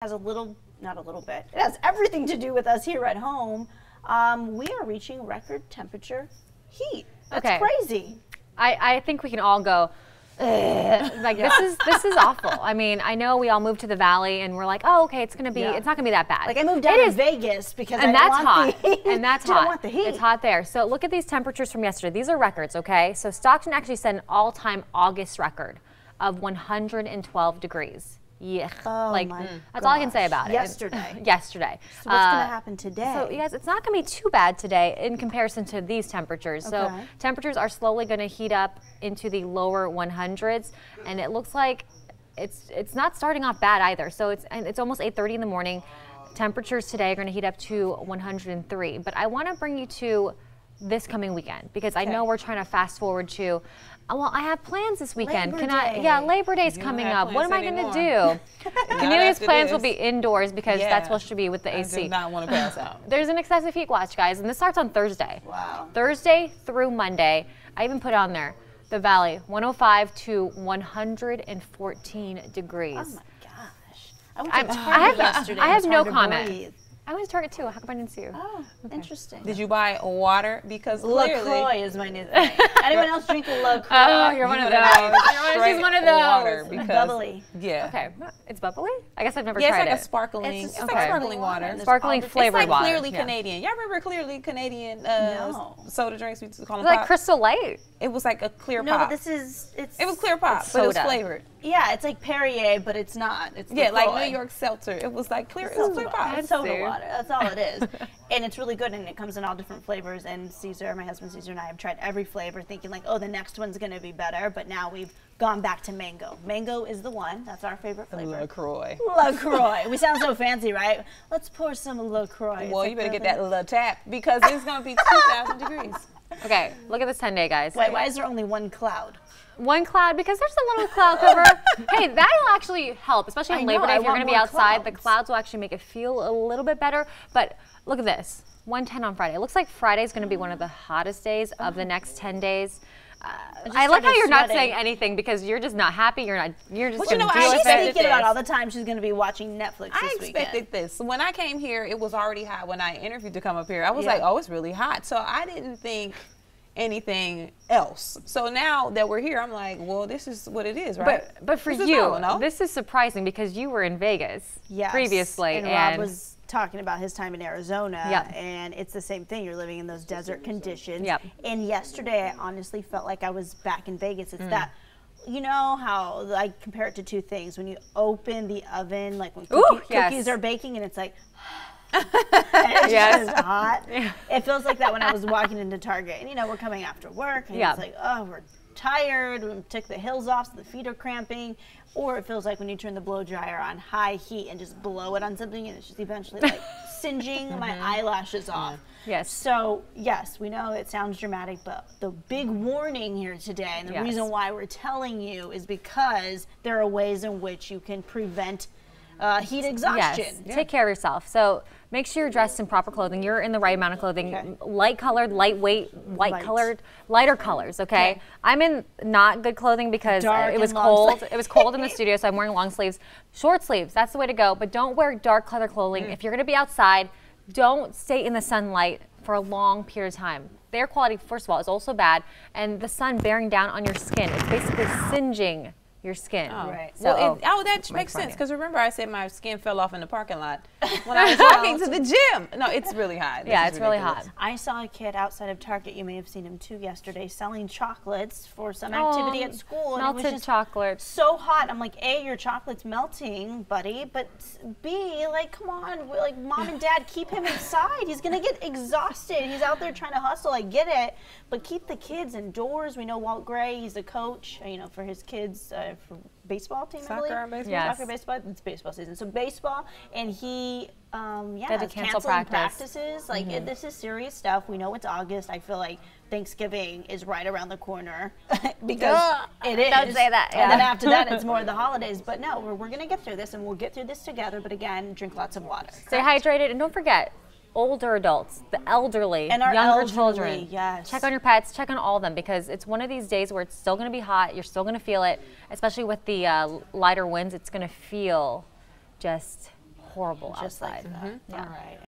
Has a little, not a little bit, it has everything to do with us here at home. We are reaching record temperature heat. That's crazy. I think we can all go, like this is awful. I mean, I know we all moved to the valley and we're like, oh, okay, it's not gonna be that bad. Like I moved down to Vegas because and I that's want hot. the heat. And that's Didn't hot. want the heat. It's hot there. So look at these temperatures from yesterday. These are records, okay? So Stockton actually set an all-time August record of 112 degrees. Yeah, oh that's all I can say about it. Yesterday. Yesterday. So what's going to happen today? So yes, it's not going to be too bad today in comparison to these temperatures. So temperatures are slowly going to heat up into the lower 100s, and it looks like it's not starting off bad either. So it's almost 8:30 in the morning. Temperatures today are going to heat up to 103. But I want to bring you to this coming weekend because I know we're trying to fast forward to. Well, I have plans this weekend. Labor Day. Yeah, Labor Day's coming up. What am I going to do? Cornelia's plans will be indoors because that's what should be with the AC. I do not want to pass out. There's an excessive heat watch, guys, and this starts on Thursday. Wow. Thursday through Monday. I even put on there the valley, 105 to 114 degrees. Oh my gosh. I went to Target yesterday. I have no to comment. breathe. I went to Target too. How come I didn't see you? Oh, interesting. Did you buy water? Because clearly LaCroix is my new thing. Anyone else drink LaCroix? Oh, you're one of those. She's one of those. Water because, bubbly. Yeah. Okay, it's bubbly? I guess I've never Yeah, tried it's like it. a sparkling. It's like sparkling water. Sparkling flavored it's like water. Clearly Canadian. Y'all remember Clearly Canadian soda drinks? We used to call them It's like pop? Crystal Light. It was like a clear No, pop. but it was clear pop, but it was flavored. Yeah, it's like Perrier, but it's not. It's like LaCroix. New York Seltzer. It was like clear. It was clear pop. It's soda water. That's all it is. And it's really good, and it comes in all different flavors. And Caesar, my husband Caesar, and I have tried every flavor, thinking like, oh, the next one's going to be better. But now we've gone back to mango. Mango is the one. That's our favorite flavor. LaCroix. LaCroix. We sound so fancy, right? Let's pour some LaCroix. Well, you better get that little tap because it's going to be 2,000 degrees. Okay, look at this 10-day, guys. Wait, why is there only one cloud? One cloud, because there's a little cloud cover. Hey, that'll actually help, especially on Labor Day. If you're going to be outside, the clouds will actually make it feel a little bit better. But look at this, 110 on Friday. It looks like Friday's going to be one of the hottest days of the next 10 days. I like how you're not saying anything because you're just not happy. You're just going to deal with she's it. thinking about all the time she's going to be watching Netflix this weekend. I expected this. When I came here, it was already hot. When I interviewed to come up here, I was like, oh, it's really hot. So I didn't think anything else. So now that we're here, I'm like, well, this is what it is, right? But for you, this is surprising because you were in Vegas previously. And Rob was talking about his time in Arizona, and it's the same thing. You're living in those desert conditions. And yesterday, I honestly felt like I was back in Vegas. It's that, you know how I compare it to two things. When you open the oven, like when cookies are baking, and it's like, it's just hot. It feels like that when I was walking into Target. And you know, we're coming after work, and it's like, oh, we're tired, we took the hills off, so the feet are cramping. Or it feels like when you turn the blow dryer on high heat and just blow it on something, and it's just eventually like singeing my eyelashes off. So yes, we know it sounds dramatic, but the big warning here today, and the reason why we're telling you is because there are ways in which you can prevent heat exhaustion. Take care of yourself. So make sure you're dressed in proper clothing. You're in the right amount of clothing. Light colored, lightweight, lighter colors, okay? I'm in not good clothing because it was cold. It was cold in the studio, so I'm wearing long sleeves. Short sleeves, that's the way to go. But don't wear dark color clothing. If you're gonna be outside, don't stay in the sunlight for a long period of time. The air quality, first of all, is also bad. And the sun bearing down on your skin, it's basically singeing your skin. So that makes sense because remember I said my skin fell off in the parking lot when I was walking to the gym. No, it's really hot. It's really hot. I saw a kid outside of Target, you may have seen him too yesterday, selling chocolates for some activity at school. And melted it was just chocolate. So hot. I'm like, A, your chocolate's melting, buddy, but B, like, come on, like mom and dad, keep him inside. He's gonna get exhausted. He's out there trying to hustle. I get it, but keep the kids indoors. We know Walt Gray, he's a coach, you know, for his kids. For baseball team, I believe. Soccer, baseball. It's baseball season. So baseball, and he, had to cancel practices. Like this is serious stuff. We know it's August. I feel like Thanksgiving is right around the corner because it is. Don't say that. And then after that, it's more of the holidays. But no, we're gonna get through this, and we'll get through this together. But again, drink lots of water. Stay hydrated, and don't forget. Older adults, the elderly, and our younger children. Check on your pets, check on all of them because it's one of these days where it's still going to be hot. You're still going to feel it, especially with the lighter winds. It's going to feel just horrible just outside. Like that. All right.